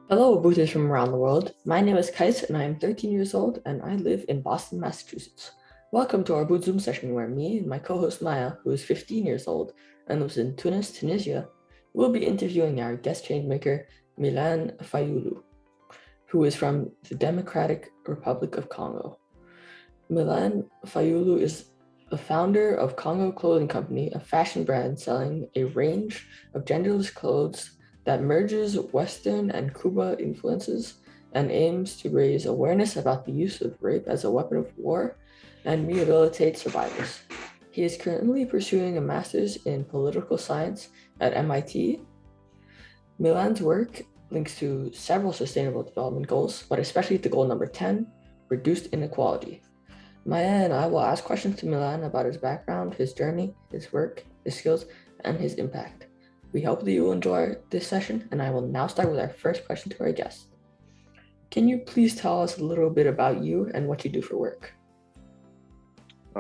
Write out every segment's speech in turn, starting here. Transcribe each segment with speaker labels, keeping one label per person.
Speaker 1: Hello, Obooters from around the world. My name is Kais and I am 13 years old and I live in Boston, Massachusetts. Welcome to our Oboot Zoom session where me and my co-host Maya, who is 15 years old and lives in Tunis, Tunisia, will be interviewing our guest changemaker, Milain Fayulu, who is from the Democratic Republic of Congo. Milain Fayulu is the founder of Congo Clothing Company, a fashion brand selling a range of genderless clothes that merges Western and Cuba influences and aims to raise awareness about the use of rape as a weapon of war and rehabilitate survivors. He is currently pursuing a master's in political science at MIT. Milan's work links to several sustainable development goals, but especially to goal number 10, reduced inequality. Maya and I will ask questions to Milan about his background, his journey, his work, his skills, and his impact. We hope that you will enjoy this session, and I will now start with our first question to our guest. Can you please tell us a little bit about you and what you do for work?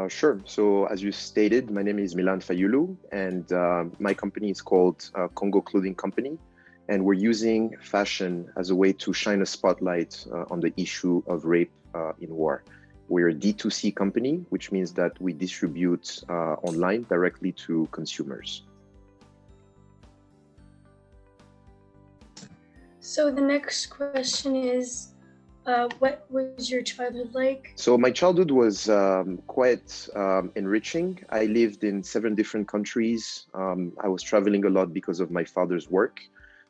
Speaker 2: Sure. So as you stated, my name is Milain Fayulu, and my company is called Congo Clothing Company. And we're using fashion as a way to shine a spotlight on the issue of rape in war. We're a D2C company, which means that we distribute online directly to consumers.
Speaker 3: So the next question is, what was your childhood like?
Speaker 2: So my childhood was quite enriching. I lived in 7 different countries. I was traveling a lot because of my father's work.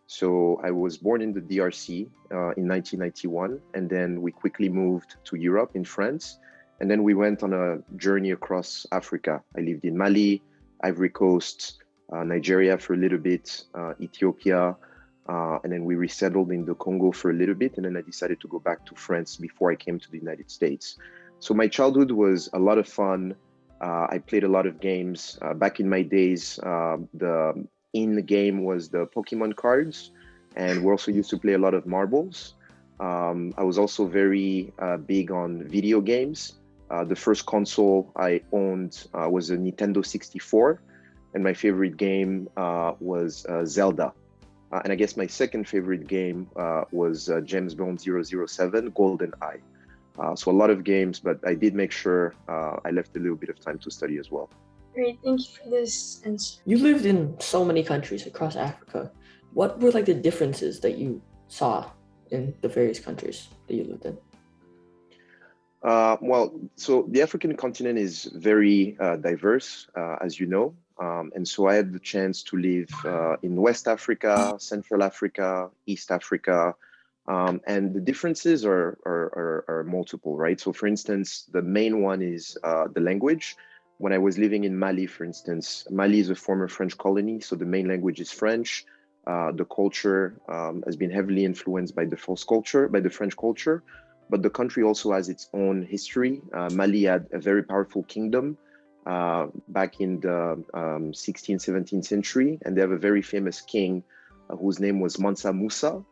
Speaker 2: So I was born in the DRC in 1991, and then we quickly moved to Europe in France. And then we went on a journey across Africa. I lived in Mali, Ivory Coast, Nigeria for a little bit, Ethiopia, and then we resettled in the Congo for a little bit. And then I decided to go back to France before I came to the United States. So my childhood was a lot of fun. I played a lot of games. Back in my days, in the game was the Pokemon cards, and we also used to play a lot of marbles. I was also very big on video games. The first console I owned was a Nintendo 64, and my favorite game was Zelda. And I guess my second favorite game was James Bond 007, GoldenEye. So a lot of games, but I did make sure I left a little bit of time to study as well.
Speaker 3: Great, thank you for this answer.
Speaker 1: You lived in so many countries across Africa. What were like the differences that you saw in the various countries that you lived in?
Speaker 2: Well, so the African continent is very diverse, as you know. And so I had the chance to live in West Africa, Central Africa, East Africa. And the differences are multiple, right? So for instance, the main one is the language. When I was living in Mali, for instance, Mali is a former French colony, so the main language is French. The culture has been heavily influenced by the French culture, but the country also has its own history. Mali had a very powerful kingdom back in the 16th, 17th century, and they have a very famous king whose name was Mansa Musa.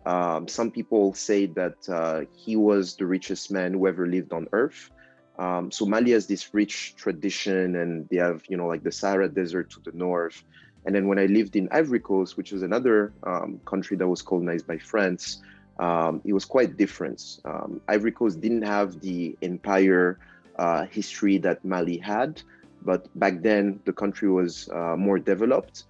Speaker 2: Some people say that he was the richest man who ever lived on earth. So Mali has this rich tradition, and they have, like the Sahara Desert to the north. And then when I lived in Ivory Coast, which was another country that was colonized by France, it was quite different. Ivory Coast didn't have the empire history that Mali had, but back then the country was more developed.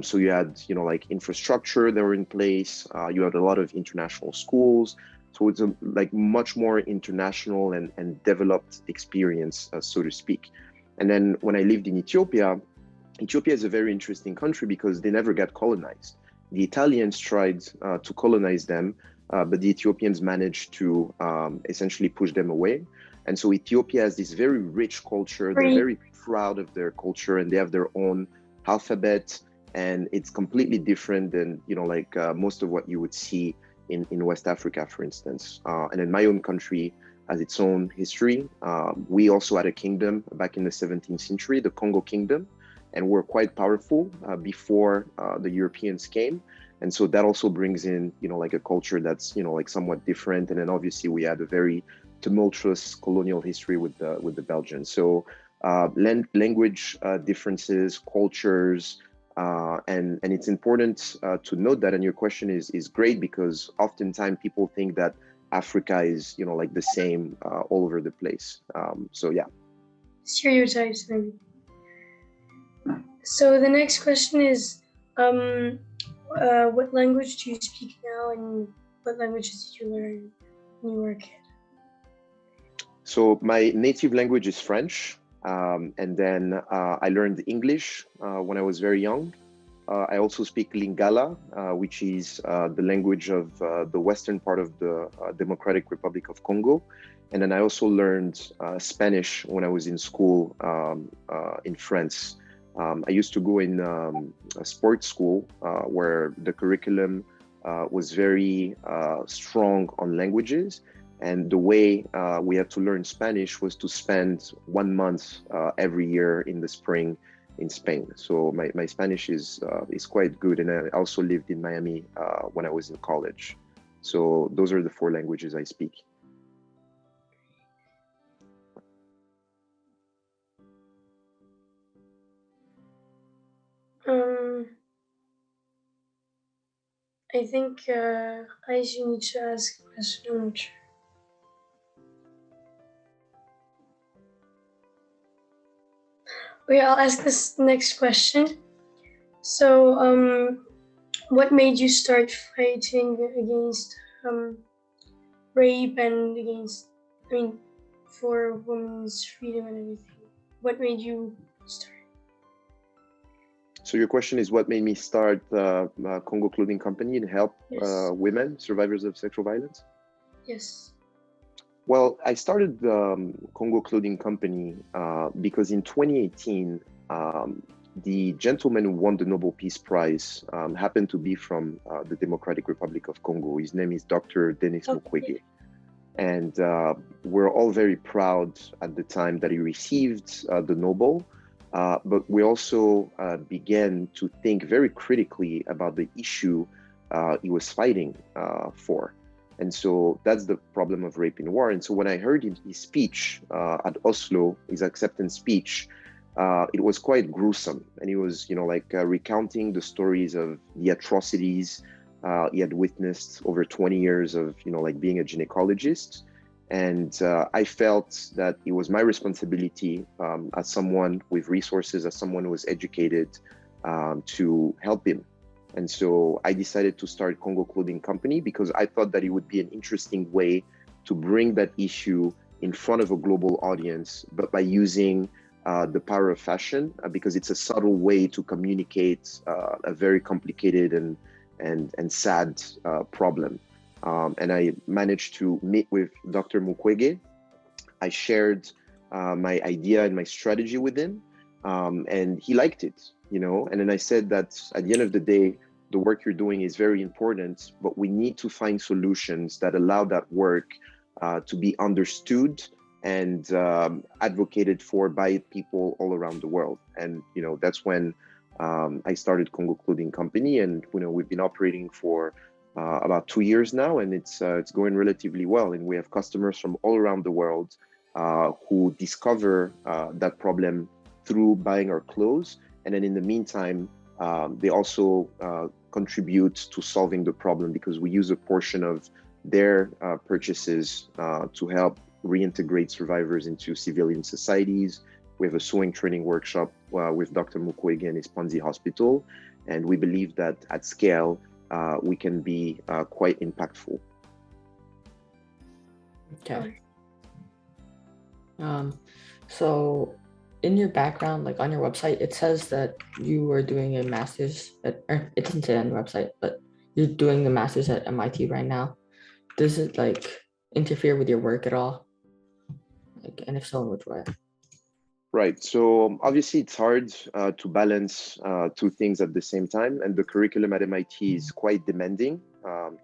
Speaker 2: So you had, like infrastructure that were in place. You had a lot of international schools. So it's a like much more international and developed experience, so to speak. And then when I lived in Ethiopia, Ethiopia is a very interesting country because they never got colonized. The Italians tried to colonize them, but the Ethiopians managed to essentially push them away. And so Ethiopia has this very rich culture. They're very proud of their culture, and they have their own alphabet. And it's completely different than, like most of what you would see in West Africa, for instance. And in my own country has its own history. We also had a kingdom back in the 17th century, the Congo Kingdom, and we're quite powerful before the Europeans came. And so that also brings in, like a culture that's, like somewhat different. And then obviously we had a very tumultuous colonial history with the Belgians. So language differences, cultures, And it's important to note that, and your question is great, because oftentimes people think that Africa is, like the same all over the place. So yeah.
Speaker 3: Stereotypes, maybe. So the next question is, what language do you speak now, and what languages did you learn when you were a kid?
Speaker 2: So my native language is French, and then I learned English when I was very young. I also speak Lingala, which is the language of the western part of the Democratic Republic of Congo. And then I also learned Spanish when I was in school in France. I used to go in a sports school where the curriculum was very strong on languages. And the way we had to learn Spanish was to spend 1 month every year in the spring in Spain. So my Spanish is quite good. And I also lived in Miami when I was in college. So those are the 4 languages I speak.
Speaker 3: I think I should need to ask a question. I'm not sure. Okay, I'll ask this next question. So, what made you start fighting against rape and for women's freedom and everything? What made you start?
Speaker 2: So your question is, what made me start Congo Clothing Company and help women, survivors of sexual violence?
Speaker 3: Yes.
Speaker 2: Well, I started Congo Clothing Company because in 2018, the gentleman who won the Nobel Peace Prize happened to be from the Democratic Republic of Congo. His name is Dr. Denis Mukwege. And we're all very proud at the time that he received the Nobel. But we also began to think very critically about the issue he was fighting for. And so that's the problem of rape in war. And so when I heard his speech at Oslo, his acceptance speech, it was quite gruesome. And he was, recounting the stories of the atrocities he had witnessed over 20 years of, being a gynecologist. And I felt that it was my responsibility as someone with resources, as someone who was educated, to help him. And so I decided to start Congo Clothing Company because I thought that it would be an interesting way to bring that issue in front of a global audience, but by using the power of fashion, because it's a subtle way to communicate a very complicated and sad problem. And I managed to meet with Dr. Mukwege. I shared my idea and my strategy with him, and he liked it, And then I said that at the end of the day, the work you're doing is very important, but we need to find solutions that allow that work to be understood and advocated for by people all around the world. And, that's when I started Congo Clothing Company, and, we've been operating for about 2 years now, and it's going relatively well. And we have customers from all around the world who discover that problem through buying our clothes. And then in the meantime, they also contribute to solving the problem because we use a portion of their purchases to help reintegrate survivors into civilian societies. We have a sewing training workshop with Dr. Mukwege and his Panzi Hospital. And we believe that at scale, we can be quite impactful.
Speaker 1: Okay. So in your background, like on your website, it says that you were doing a master's at, or it doesn't say on your website, but you're doing the master's at MIT right now. Does it interfere with your work at all? And if so, in which way?
Speaker 2: Right. So obviously it's hard to balance 2 things at the same time. And the curriculum at MIT is quite demanding.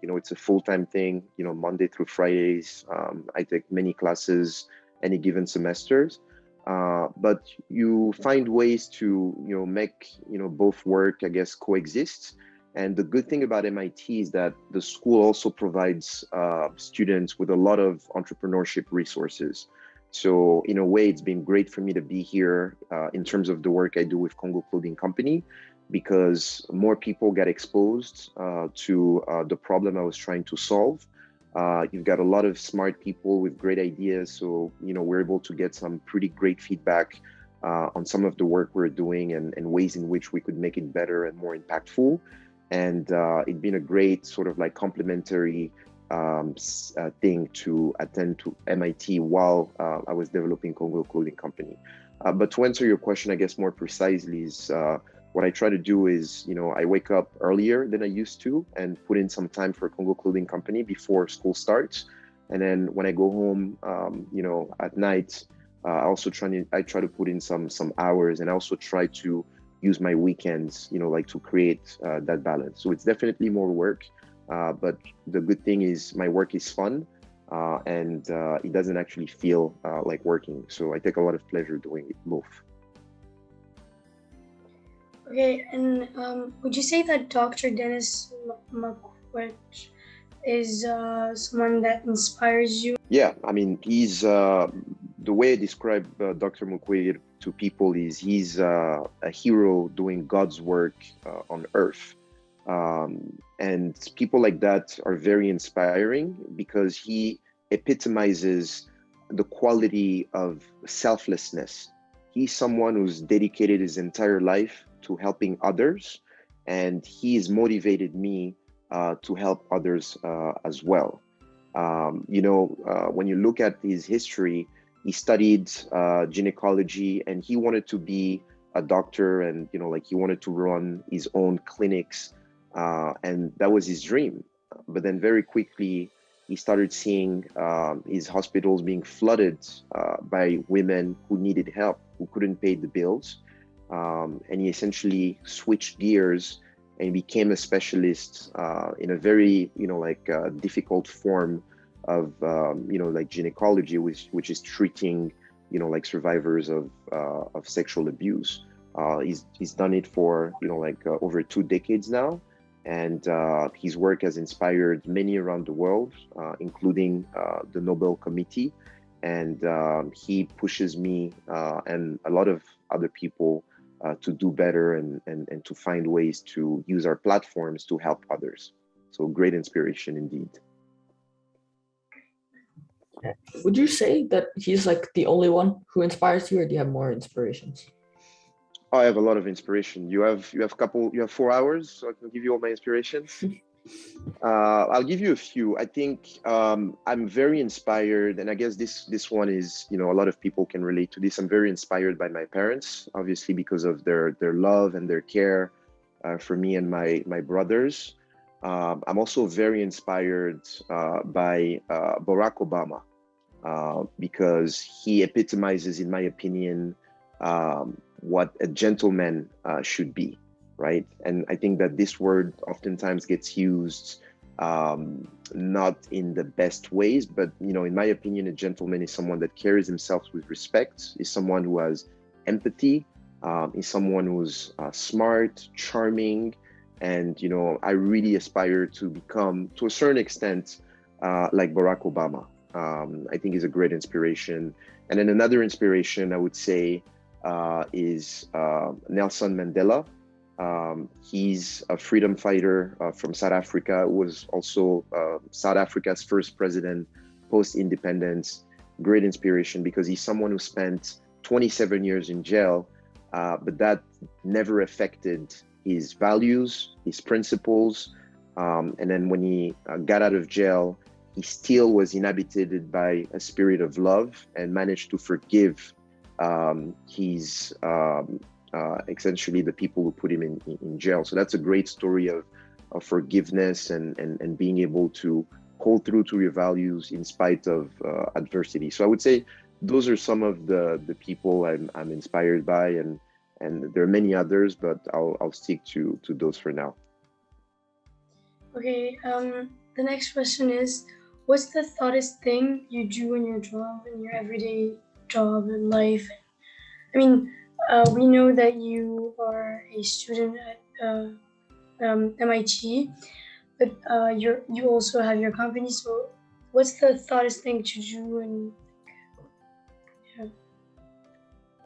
Speaker 2: It's a full-time thing, Monday through Fridays. I take many classes any given semesters. But you find ways to, make, both work, I guess, coexist. And the good thing about MIT is that the school also provides students with a lot of entrepreneurship resources. So in a way, it's been great for me to be here in terms of the work I do with Congo Clothing Company, because more people get exposed to the problem I was trying to solve. You've got a lot of smart people with great ideas. So, we're able to get some pretty great feedback on some of the work we're doing and ways in which we could make it better and more impactful. And it's been a great sort of like complementary thing to attend to MIT while I was developing Congo Clothing Company. But to answer your question, I guess more precisely is what I try to do is, I wake up earlier than I used to and put in some time for Congo Clothing Company before school starts. And then when I go home, at night, I try to put in some hours, and I also try to use my weekends, like to create that balance. So it's definitely more work, but the good thing is my work is fun, and it doesn't actually feel like working. So I take a lot of pleasure doing it both.
Speaker 3: Okay, and would you say that Dr. Denis Mukwege is someone that inspires you?
Speaker 2: Yeah, I mean, he's the way I describe Dr. Mukwege to people is he's a hero doing God's work on earth. And people like that are very inspiring because he epitomizes the quality of selflessness. He's someone who's dedicated his entire life to helping others, and he's motivated me to help others as well. When you look at his history, he studied gynecology, and he wanted to be a doctor, and he wanted to run his own clinics, and that was his dream. But then very quickly he started seeing his hospitals being flooded by women who needed help, who couldn't pay the bills, and he essentially switched gears and became a specialist in a very difficult form of gynecology, which is treating survivors of sexual abuse. He's done it for over 2 decades now, and his work has inspired many around the world, including the Nobel Committee, and he pushes me and a lot of other people to do better and to find ways to use our platforms to help others. So great inspiration indeed.
Speaker 1: Would you say that he's like the only one who inspires you, or do you have more inspirations?
Speaker 2: Oh, I have a lot of inspiration. You have 4 hours, so I can give you all my inspirations. I'll give you a few. I think I'm very inspired, and I guess this one is, a lot of people can relate to this. I'm very inspired by my parents, obviously, because of their love and their care for me and my brothers. I'm also very inspired by Barack Obama because he epitomizes, in my opinion, what a gentleman should be. Right. And I think that this word oftentimes gets used not in the best ways, but, in my opinion, a gentleman is someone that carries himself with respect, is someone who has empathy, is someone who's smart, charming. And, I really aspire to become, to a certain extent, like Barack Obama. I think is a great inspiration. And then another inspiration, I would say, is Nelson Mandela. He's a freedom fighter from South Africa, who was also South Africa's first president post-independence. Great inspiration because he's someone who spent 27 years in jail, but that never affected his values, his principles. And then when he got out of jail, he still was inhabited by a spirit of love and managed to forgive his essentially the people who put him in jail. So that's a great story of forgiveness and being able to hold through to your values in spite of adversity. So I would say those are some of the people I'm inspired by, and there are many others, but I'll stick to those for now.
Speaker 3: Okay, the next question is, what's the thoughtest thing you do in your job, in your everyday job and life? I mean, we know that you are a student at MIT, but you also have your company. So, what's the thoughtest thing to do? And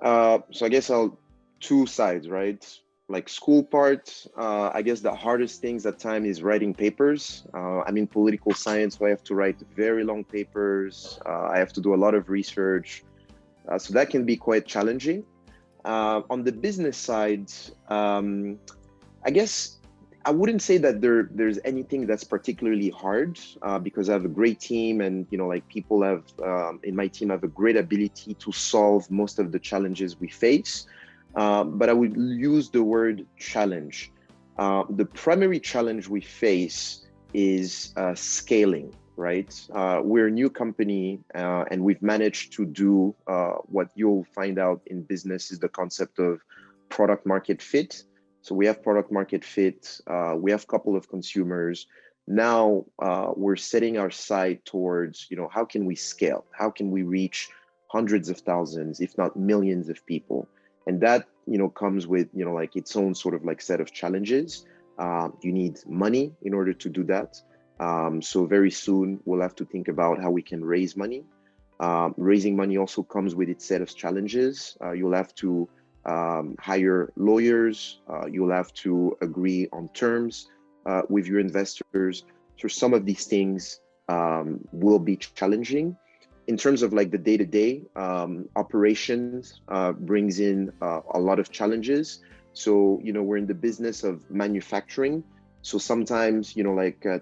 Speaker 2: So I guess I'll two sides, right? Like school part, I guess the hardest things at time is writing papers. I'm in political science, so I have to write very long papers. I have to do a lot of research. So that can be quite challenging. On the business side, I guess I wouldn't say that there's anything that's particularly hard because I have a great team, and like people have in my team have a great ability to solve most of the challenges we face. But I would use the word challenge. The primary challenge we face is scaling, right? We're a new company and we've managed to do what you'll find out in business is the concept of product market fit. So we have product market fit. We have a couple of consumers. Now we're setting our sight towards, how can we scale? How can we reach hundreds of thousands, if not millions of people? And that, comes with, like its own sort of like set of challenges. You need money in order to do that. So very soon we'll have to think about how we can raise money. Raising money also comes with its set of challenges. You'll have to hire lawyers. You'll have to agree on terms with your investors. So some of these things will be challenging. In terms of like the day-to-day operations brings in a lot of challenges. So, we're in the business of manufacturing. So sometimes,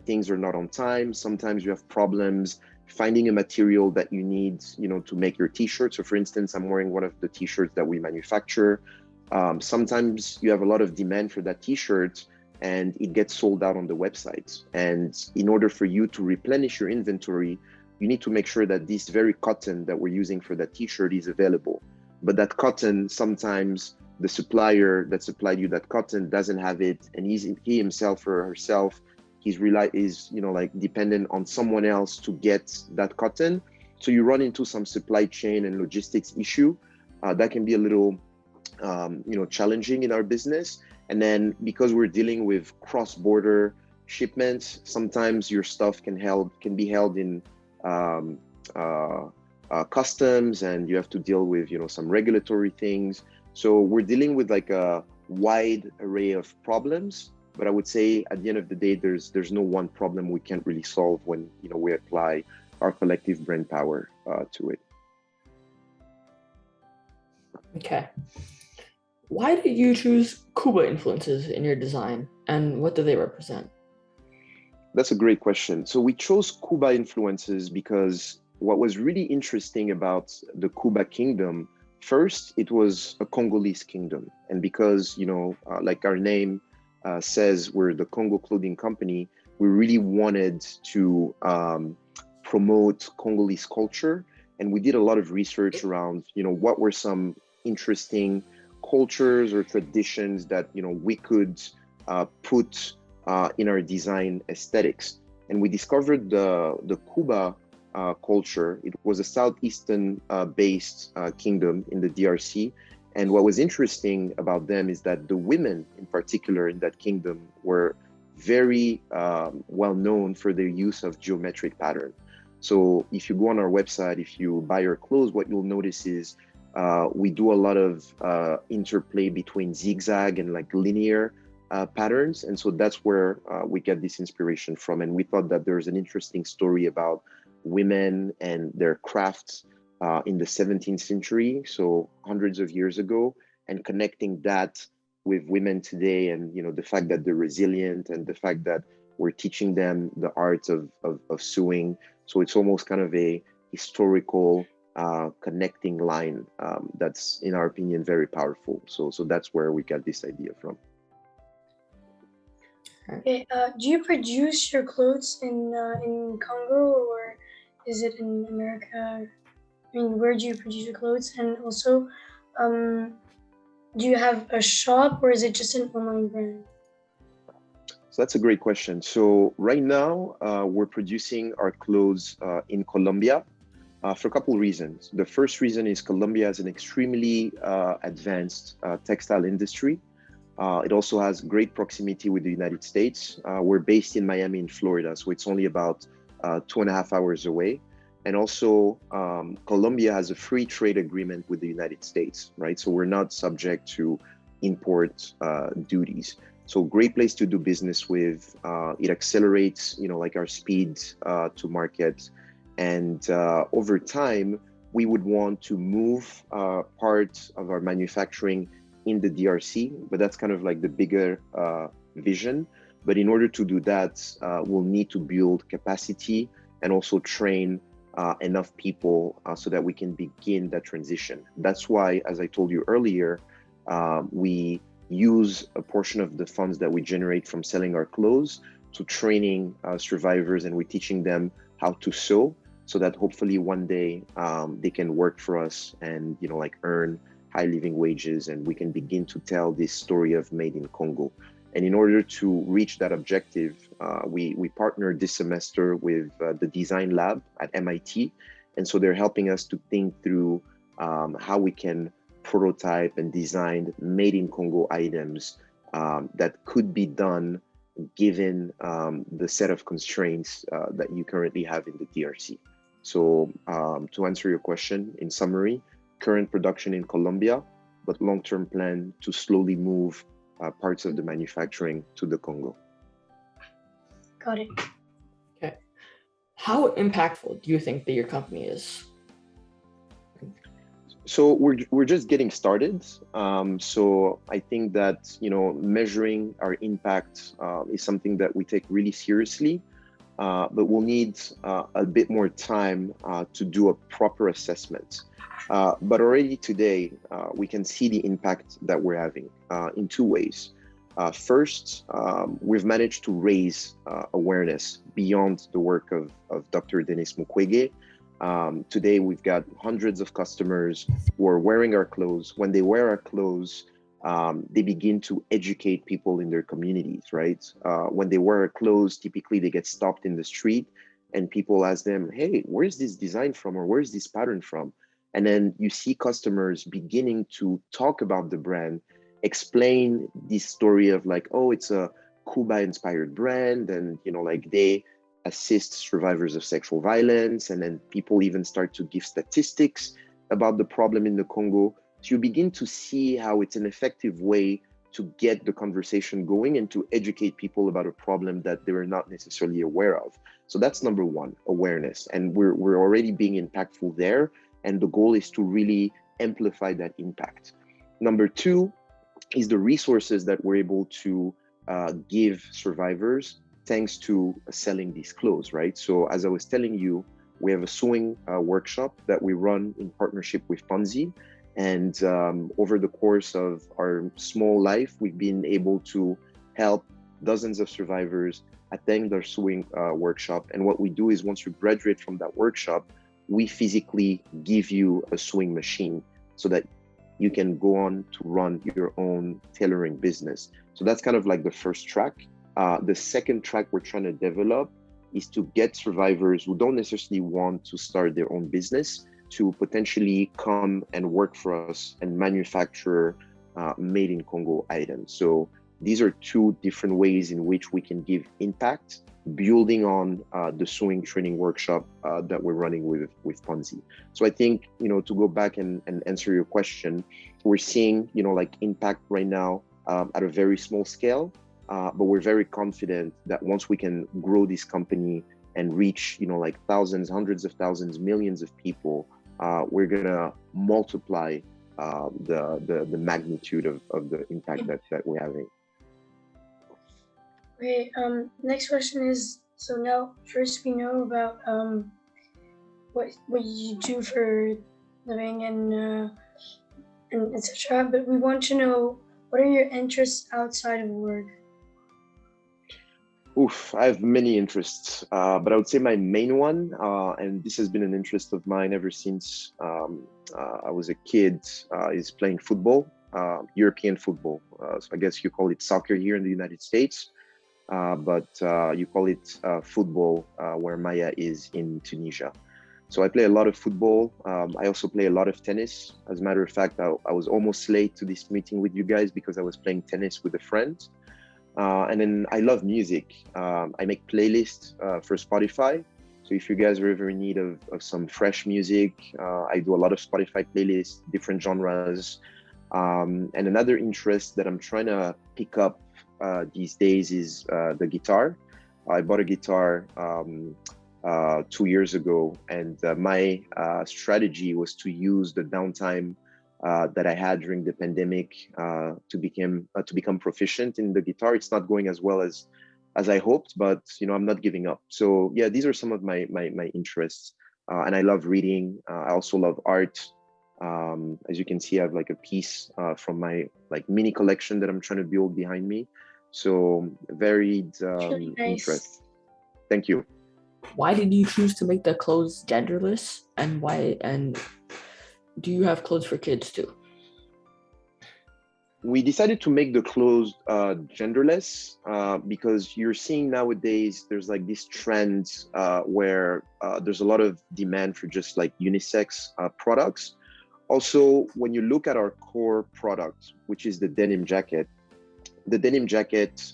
Speaker 2: things are not on time. Sometimes you have problems finding a material that you need, to make your t-shirt. So for instance, I'm wearing one of the t-shirts that we manufacture. Sometimes you have a lot of demand for that t-shirt and it gets sold out on the website. And in order for you to replenish your inventory, you need to make sure that this very cotton that we're using for that t-shirt is available. But that cotton, sometimes the supplier that supplied you that cotton doesn't have it, and he himself or herself, is dependent on someone else to get that cotton. So you run into some supply chain and logistics issue that can be a little challenging in our business. And then because we're dealing with cross-border shipments, sometimes your stuff can be held in customs, and you have to deal with some regulatory things. So we're dealing with like a wide array of problems, but I would say at the end of the day, there's no one problem we can't really solve when we apply our collective brain power to it.
Speaker 1: Okay. Why did you choose Cuba influences in your design, and what do they represent?
Speaker 2: That's a great question. So we chose Cuba influences because what was really interesting about the Cuba kingdom, first, it was a Congolese kingdom. And because, like our name says, we're the Congo Clothing Company, we really wanted to promote Congolese culture. And we did a lot of research around, what were some interesting cultures or traditions that, we could put in our design aesthetics. And we discovered the Cuba culture. It was a southeastern based kingdom in the DRC. And what was interesting about them is that the women in particular in that kingdom were very well known for their use of geometric pattern. So if you go on our website, if you buy our clothes, what you'll notice is we do a lot of interplay between zigzag and like linear patterns. And so that's where we get this inspiration from. And we thought that there's an interesting story about women and their crafts in the 17th century, so hundreds of years ago, and connecting that with women today, and the fact that they're resilient, and the fact that we're teaching them the art of sewing. So it's almost kind of a historical connecting line that's, in our opinion, very powerful. So that's where we got this idea from.
Speaker 3: Okay, do you produce your clothes in Congo, or is it in America? I mean, where do you produce your clothes? And also, do you have a shop, or is it just an online brand?
Speaker 2: So that's a great question. So right now, we're producing our clothes in Colombia for a couple of reasons. The first reason is Colombia has an extremely advanced textile industry. It also has great proximity with the United States. We're based in Miami in Florida, so it's only about 2.5 hours away. And also, Colombia has a free trade agreement with the United States, right? So we're not subject to import duties. So great place to do business with. It accelerates, like our speed to market. And over time, we would want to move part of our manufacturing in the DRC, but that's kind of like the bigger vision. But in order to do that, we'll need to build capacity and also train enough people so that we can begin that transition. That's why, as I told you earlier, we use a portion of the funds that we generate from selling our clothes to training survivors, and we're teaching them how to sew so that hopefully one day they can work for us and earn high living wages, and we can begin to tell this story of Made in Congo. And in order to reach that objective, we partnered this semester with the Design Lab at MIT. And so they're helping us to think through how we can prototype and design Made in Congo items that could be done given the set of constraints that you currently have in the DRC. So to answer your question, in summary, current production in Colombia, but long-term plan to slowly move parts of the manufacturing to the Congo.
Speaker 3: Got it.
Speaker 1: Okay. How impactful do you think that your company is?
Speaker 2: So we're just getting started. So I think that measuring our impact is something that we take really seriously, but we'll need a bit more time to do a proper assessment. But already today, we can see the impact that we're having in two ways. First, we've managed to raise awareness beyond the work of Dr. Denis Mukwege. Today, we've got hundreds of customers who are wearing our clothes. When they wear our clothes, they begin to educate people in their communities, right? When they wear our clothes, typically they get stopped in the street and people ask them, hey, where's this design from, or where's this pattern from? And then you see customers beginning to talk about the brand, explain this story of oh, it's a Cuba inspired brand. And, they assist survivors of sexual violence. And then people even start to give statistics about the problem in the Congo. So you begin to see how it's an effective way to get the conversation going and to educate people about a problem that they were not necessarily aware of. So that's number one, awareness. And we're already being impactful there. And the goal is to really amplify that impact. Number two is the resources that we're able to give survivors thanks to selling these clothes, right? So as I was telling you, we have a sewing workshop that we run in partnership with Ponzi. And over the course of our small life, we've been able to help dozens of survivors attend our sewing workshop. And what we do is once you graduate from that workshop, we physically give you a sewing machine so that you can go on to run your own tailoring business. So that's kind of like the first track. The second track we're trying to develop is to get survivors who don't necessarily want to start their own business to potentially come and work for us and manufacture Made in Congo items. So these are two different ways in which we can give impact, building on the sewing training workshop that we're running with Ponzi. So I think, to go back and answer your question, we're seeing, impact right now at a very small scale, but we're very confident that once we can grow this company and reach, thousands, hundreds of thousands, millions of people, we're gonna multiply the magnitude of the impact that we're having.
Speaker 3: Okay, next question is, so now first we know about what you do for living and etc. But we want to know, what are your interests outside of work?
Speaker 2: I have many interests, but I would say my main one, and this has been an interest of mine ever since I was a kid, is playing football, European football. So I guess you call it soccer here in the United States. But you call it football where Maya is in Tunisia. So I play a lot of football. I also play a lot of tennis. As a matter of fact, I was almost late to this meeting with you guys because I was playing tennis with a friend. And then I love music. I make playlists for Spotify. So if you guys are ever in need of some fresh music, I do a lot of Spotify playlists, different genres. And another interest that I'm trying to pick up these days is the guitar. I bought a guitar 2 years ago, and my strategy was to use the downtime that I had during the pandemic to become proficient in the guitar. It's not going as well as I hoped, but I'm not giving up. So yeah, these are some of my interests, and I love reading. I also love art. As you can see, I have like a piece from my like mini collection that I'm trying to build behind me. So varied
Speaker 3: Really nice.
Speaker 2: interests. Thank you.
Speaker 1: Why did you choose to make the clothes genderless, and why? And do you have clothes for kids too?
Speaker 2: We decided to make the clothes genderless because you're seeing nowadays there's like this trend where there's a lot of demand for just like unisex products. Also, when you look at our core product, which is the denim jacket, the denim jacket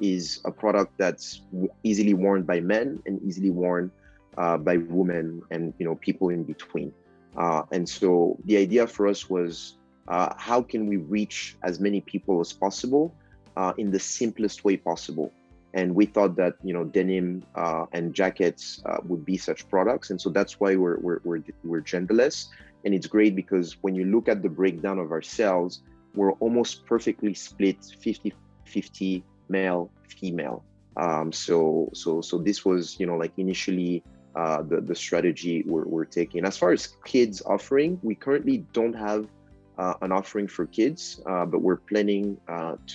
Speaker 2: is a product that's easily worn by men and easily worn by women and people in between. And so the idea for us was how can we reach as many people as possible in the simplest way possible? And we thought that denim and jackets would be such products, and so that's why we're genderless. And it's great because when you look at the breakdown of our sales, we're almost perfectly split 50-50 male female. So this was like initially the strategy we're taking. As far as kids offering, we currently don't have an offering for kids, but we're planning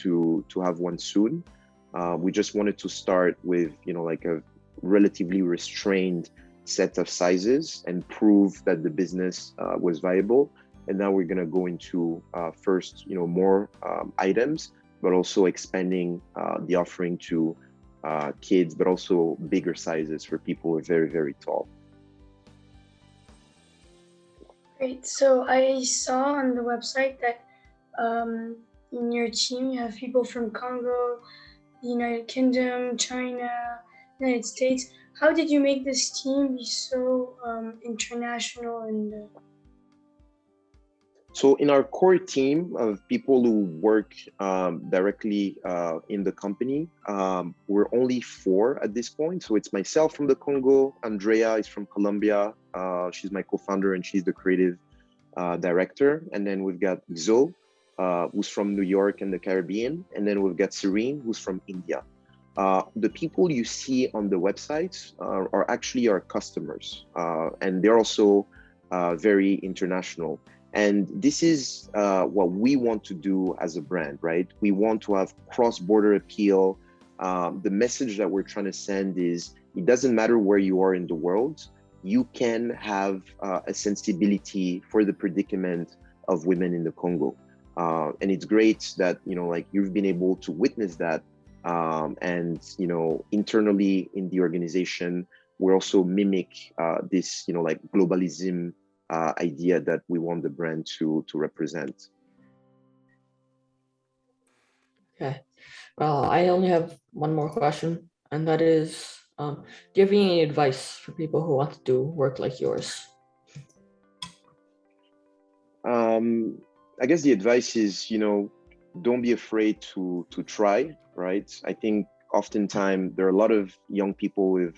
Speaker 2: to have one soon. We just wanted to start with like a relatively restrained set of sizes and prove that the business was viable. And now we're going to go into first more items, but also expanding the offering to kids, but also bigger sizes for people who are very, very tall.
Speaker 3: Great. So I saw on the website that in your team you have people from Congo, the United Kingdom, China, United States. How did you make this team be so international?
Speaker 2: So in our core team of people who work directly in the company, we're only 4 at this point. So it's myself from the Congo, Andrea is from Colombia, she's my co-founder and she's the creative director. And then we've got Zo, who's from New York and the Caribbean. And then we've got Serene, who's from India. The people you see on the websites are actually our customers, and they're also very international. And this is what we want to do as a brand, right? We want to have cross-border appeal. The message that we're trying to send is, it doesn't matter where you are in the world, you can have a sensibility for the predicament of women in the Congo. And it's great that, like you've been able to witness that. And, internally in the organization, we also mimic this, like globalism idea that we want the brand to represent.
Speaker 1: Okay. Well, I only have one more question, and that is, do you have any advice for people who want to do work like yours?
Speaker 2: I guess the advice is, don't be afraid to try, right? I think oftentimes there are a lot of young people with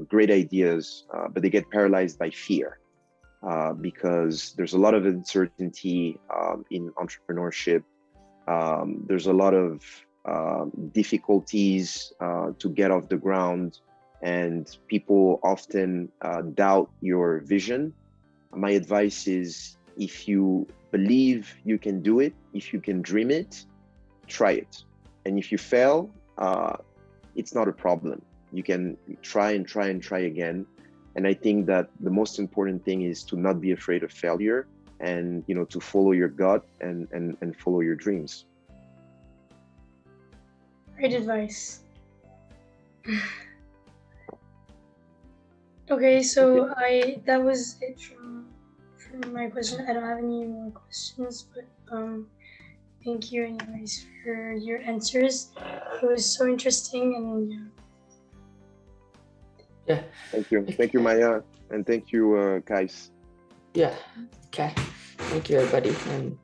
Speaker 2: great ideas, but they get paralyzed by fear because there's a lot of uncertainty in entrepreneurship. There's a lot of difficulties to get off the ground, and people often doubt your vision. My advice is, if you believe you can do it, if you can dream it, try it. And if you fail, it's not a problem. You can try and try and try again. And I think that the most important thing is to not be afraid of failure, and to follow your gut and follow your dreams.
Speaker 3: Great advice. Okay, so that was it from my question. I don't have any more questions, but thank you anyways for your answers. It was so interesting, and
Speaker 1: Yeah.
Speaker 2: Thank you, Maya, and thank you, Kais.
Speaker 1: Yeah. Okay. Thank you, everybody. And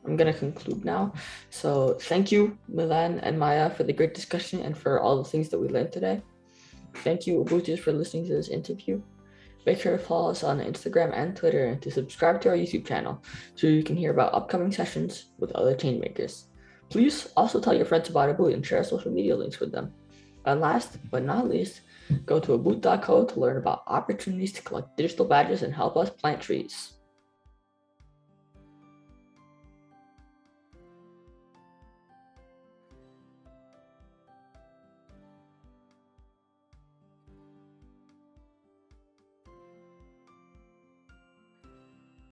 Speaker 1: I'm going to conclude now. So thank you, Milan and Maya, for the great discussion and for all the things that we learned today. Thank you, Oboot, for listening to this interview. Make sure to follow us on Instagram and Twitter and to subscribe to our YouTube channel so you can hear about upcoming sessions with other changemakers. Please also tell your friends about Oboot and share social media links with them. And last but not least, go to oboot.co to learn about opportunities to collect digital badges and help us plant trees.